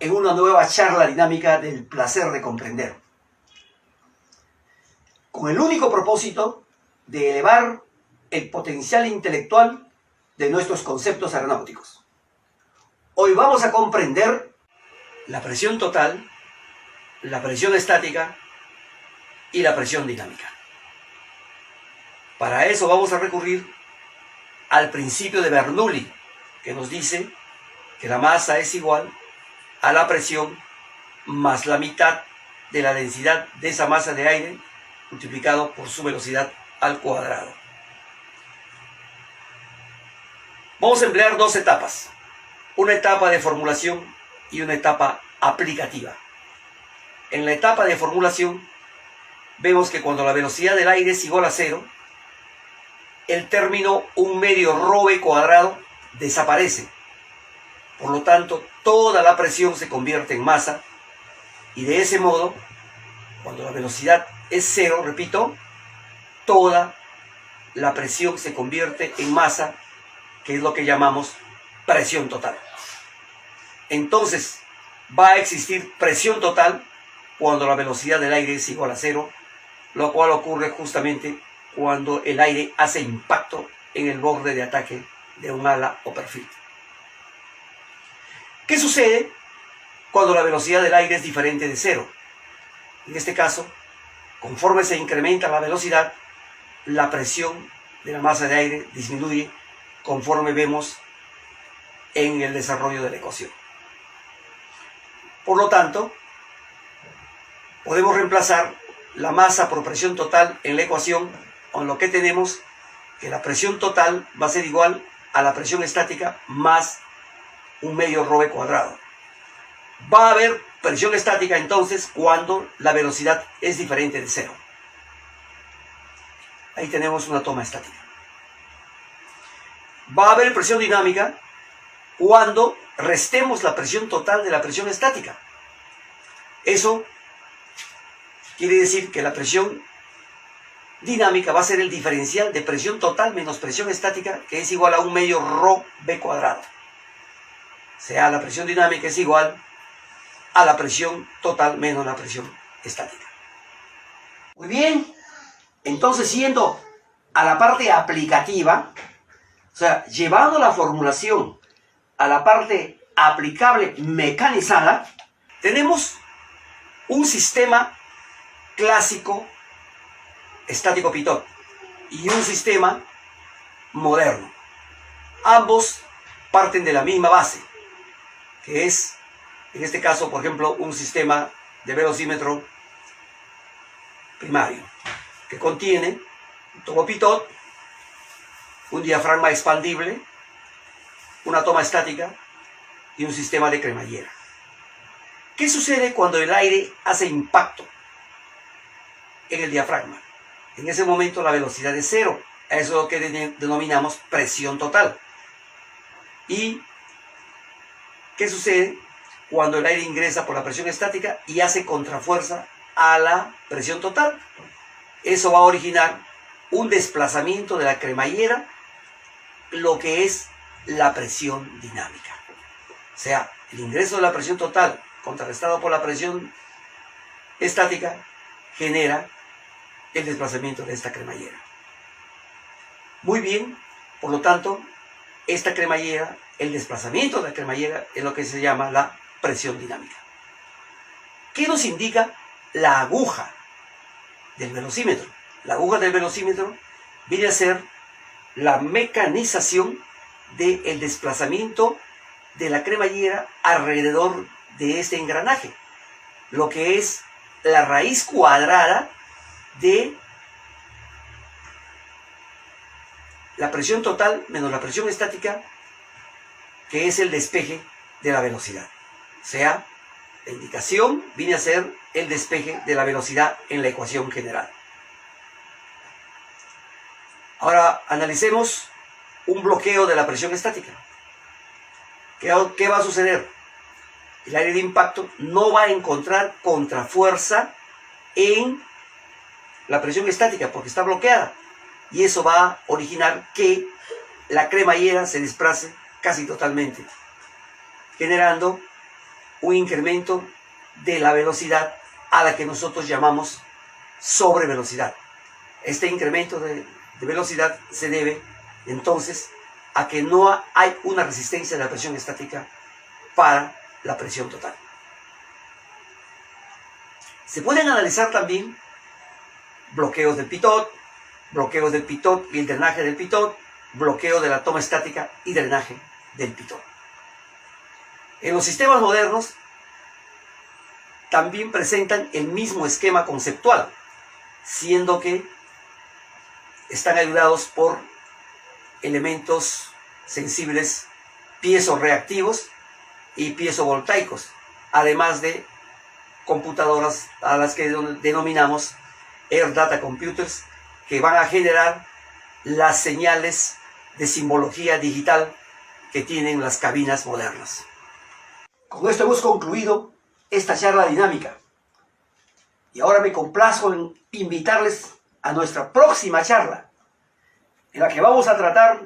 en una nueva charla dinámica del placer de comprender, con el único propósito de elevar el potencial intelectual de nuestros conceptos aeronáuticos. Hoy vamos a comprender la presión total, la presión estática y la presión dinámica. Para eso vamos a recurrir al principio de Bernoulli, que nos dice que la masa es igual a la presión más la mitad de la densidad de esa masa de aire multiplicado por su velocidad al cuadrado. Vamos a emplear dos etapas, una etapa de formulación y una etapa aplicativa. En la etapa de formulación vemos que cuando la velocidad del aire es igual a cero, el término 1/2 ρv cuadrado desaparece. Por lo tanto, toda la presión se convierte en masa y de ese modo, cuando la velocidad es cero, repito, toda la presión se convierte en masa, que es lo que llamamos presión total. Entonces, va a existir presión total cuando la velocidad del aire es igual a cero, lo cual ocurre justamente cuando el aire hace impacto en el borde de ataque de un ala o perfil. ¿Qué sucede cuando la velocidad del aire es diferente de cero? En este caso, conforme se incrementa la velocidad, la presión de la masa de aire disminuye, conforme vemos en el desarrollo de la ecuación. Por lo tanto, podemos reemplazar la masa por presión total en la ecuación, con lo que tenemos que la presión total va a ser igual a la presión estática más 1/2 ρv cuadrado. Va a haber presión estática entonces cuando la velocidad es diferente de cero. Ahí tenemos una toma estática. Va a haber presión dinámica cuando restemos la presión total de la presión estática. Eso quiere decir que la presión dinámica va a ser el diferencial de presión total menos presión estática, que es igual a 1/2 ρv cuadrado. O sea, la presión dinámica es igual a la presión total menos la presión estática. Muy bien, entonces yendo a la parte aplicativa, o sea, llevando la formulación a la parte aplicable mecanizada, tenemos un sistema clásico estático-Pitot y un sistema moderno. Ambos parten de la misma base, que es, en este caso, por ejemplo, un sistema de velocímetro primario, que contiene un tubo Pitot, un diafragma expandible, una toma estática y un sistema de cremallera. ¿Qué sucede cuando el aire hace impacto en el diafragma? En ese momento la velocidad es cero. Eso es lo que denominamos presión total. ¿Y qué sucede cuando el aire ingresa por la presión estática y hace contrafuerza a la presión total? Eso va a originar un desplazamiento de la cremallera, lo que es la presión dinámica. O sea, el ingreso de la presión total contrarrestado por la presión estática genera el desplazamiento de esta cremallera. Muy bien, por lo tanto, esta cremallera, el desplazamiento de la cremallera es lo que se llama la presión dinámica. ¿Qué nos indica la aguja del velocímetro? La aguja del velocímetro viene a ser la mecanización del desplazamiento de la cremallera alrededor de este engranaje, lo que es la raíz cuadrada de la presión total menos la presión estática, que es el despeje de la velocidad. O sea, la indicación viene a ser el despeje de la velocidad en la ecuación general. Ahora analicemos un bloqueo de la presión estática. ¿Qué va a suceder? El aire de impacto no va a encontrar contrafuerza en la presión estática porque está bloqueada, y eso va a originar que la cremallera se desplace casi totalmente, generando un incremento de la velocidad a la que nosotros llamamos sobrevelocidad. Este incremento de velocidad se debe entonces a que no hay una resistencia de la presión estática para la presión total. Se pueden analizar también bloqueos del pitot y el drenaje del pitot, bloqueo de la toma estática y drenaje del pitot. En los sistemas modernos también presentan el mismo esquema conceptual, siendo que están ayudados por elementos sensibles piezoreactivos y piezovoltaicos, además de computadoras a las que denominamos Air Data Computers, que van a generar las señales de simbología digital que tienen las cabinas modernas. Con esto hemos concluido esta charla dinámica. Y ahora me complazco en invitarles a nuestra próxima charla, en la que vamos a tratar